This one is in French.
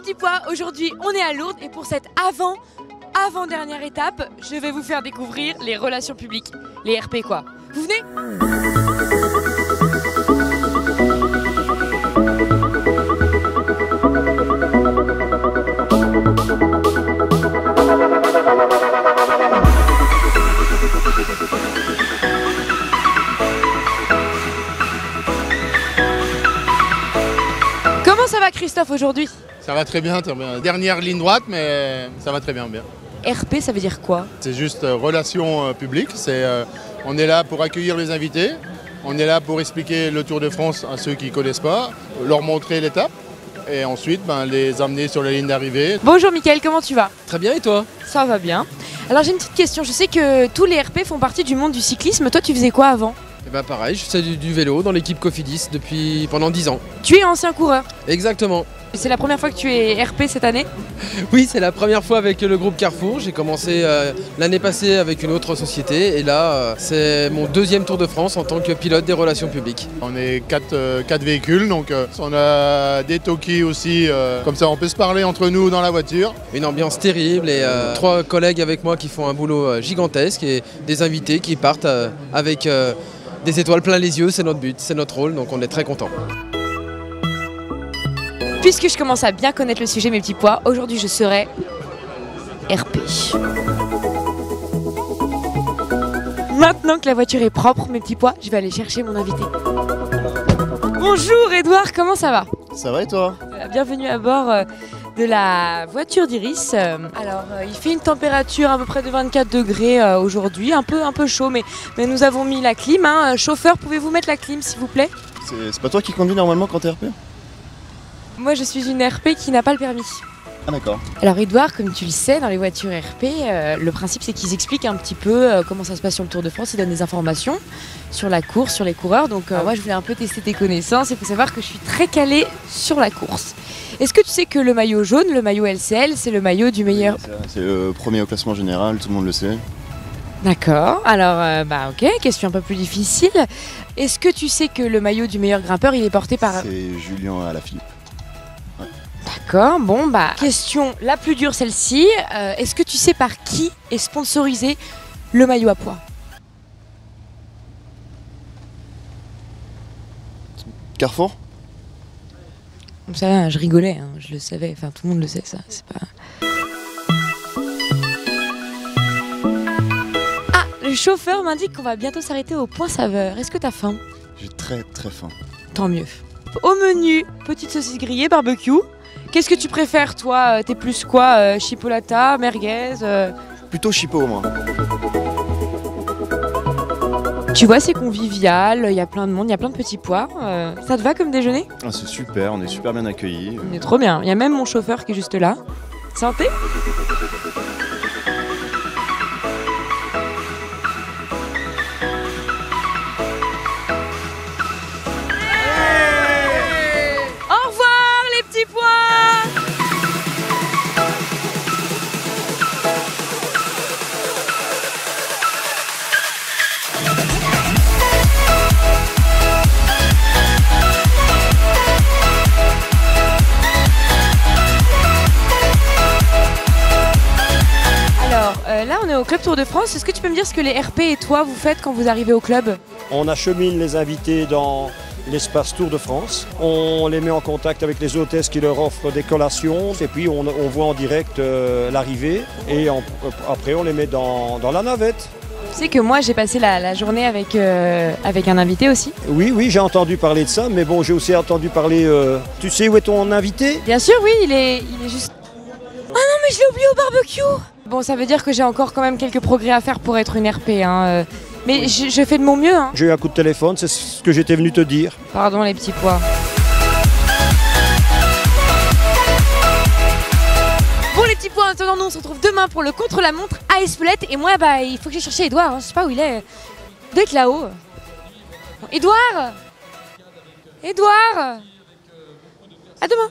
petits pois, aujourd'hui on est à Lourdes et pour cette avant-dernière étape, je vais vous faire découvrir les relations publiques, les RP quoi. Vous venez ? Comment ça va Christophe aujourd'hui ? Ça va très bien, dernière ligne droite, mais ça va très bien. RP, ça veut dire quoi? C'est juste relations publiques, on est là pour accueillir les invités, on est là pour expliquer le Tour de France à ceux qui ne connaissent pas, leur montrer l'étape et ensuite les amener sur la ligne d'arrivée. Bonjour Mickaël, comment tu vas? Très bien et toi? Ça va bien. Alors j'ai une petite question, je sais que tous les RP font partie du monde du cyclisme, toi tu faisais quoi avant? Eh ben pareil, je fais du vélo dans l'équipe Cofidis pendant 10 ans. Tu es ancien coureur? Exactement. C'est la première fois que tu es RP cette année? Oui, c'est la première fois avec le groupe Carrefour. J'ai commencé l'année passée avec une autre société et là c'est mon deuxième Tour de France en tant que pilote des relations publiques. On est 4 véhicules, donc on a des talkies aussi, comme ça on peut se parler entre nous dans la voiture. Une ambiance terrible et 3 collègues avec moi qui font un boulot gigantesque et des invités qui partent avec des étoiles plein les yeux, c'est notre but, c'est notre rôle, donc on est très contents. Puisque je commence à bien connaître le sujet, mes petits pois, aujourd'hui je serai RP. Maintenant que la voiture est propre, mes petits pois, je vais aller chercher mon invité. Bonjour Edouard, comment ça va? Ça va et toi? Bienvenue à bord de la voiture d'Iris. Alors il fait une température à peu près de 24 degrés aujourd'hui, un peu chaud, mais nous avons mis la clim. Hein. Chauffeur, pouvez-vous mettre la clim s'il vous plaît? C'est pas toi qui conduis normalement quand t'es RP? Moi je suis une RP qui n'a pas le permis. Ah d'accord. Alors Edouard, comme tu le sais, dans les voitures RP, le principe c'est qu'ils expliquent un petit peu comment ça se passe sur le Tour de France, ils donnent des informations sur la course, sur les coureurs. Donc moi je voulais un peu tester tes connaissances, il faut savoir que je suis très calée sur la course. Est-ce que tu sais que le maillot jaune, le maillot LCL, c'est le maillot du meilleur? C'est le premier au classement général, tout le monde le sait. D'accord, alors ok, question un peu plus difficile. Est-ce que tu sais que le maillot du meilleur grimpeur, il est porté par... C'est Julien Alaphilippe. D'accord, bon question la plus dure celle-ci, est-ce que tu sais par qui est sponsorisé le maillot à pois? Carrefour? Ça va, je rigolais, hein, je le savais, enfin tout le monde le sait ça, c'est pas... Ah, le chauffeur m'indique qu'on va bientôt s'arrêter au point saveur, est-ce que t'as faim? J'ai très faim. Tant mieux. Au menu, petite saucisse grillée, barbecue. Qu'est-ce que tu préfères toi? T'es plus quoi? Chipolata, merguez Plutôt chipot moi. Tu vois, c'est convivial, il y a plein de monde, il y a plein de petits pois. Ça te va comme déjeuner? Ah, c'est super, on est super bien accueillis. On est trop bien, il y a même mon chauffeur qui est juste là. Santé! Au revoir les petits pois! Là, on est au Club Tour de France. Est-ce que tu peux me dire ce que les RP et toi, vous faites quand vous arrivez au club? On achemine les invités dans l'espace Tour de France. On les met en contact avec les hôtesses qui leur offrent des collations. Et puis, on voit en direct l'arrivée. Et après, on les met dans la navette. Tu sais que moi, j'ai passé la journée avec un invité aussi. Oui, j'ai entendu parler de ça. Mais bon, j'ai aussi entendu parler... Tu sais où est ton invité? Bien sûr, oui, il est juste... Ah non, mais je l'ai oublié au barbecue! Bon, ça veut dire que j'ai encore quand même quelques progrès à faire pour être une RP. Hein. Mais je fais de mon mieux. Hein. J'ai eu un coup de téléphone, c'est ce que j'étais venu te dire. Pardon les petits pois. Bon les petits pois, en attendant, nous on se retrouve demain pour le contre-la-montre à Espelette. Et moi, il faut que j'aille chercher Edouard. Hein. Je sais pas où il est. Il doit être là-haut. Edouard! À demain!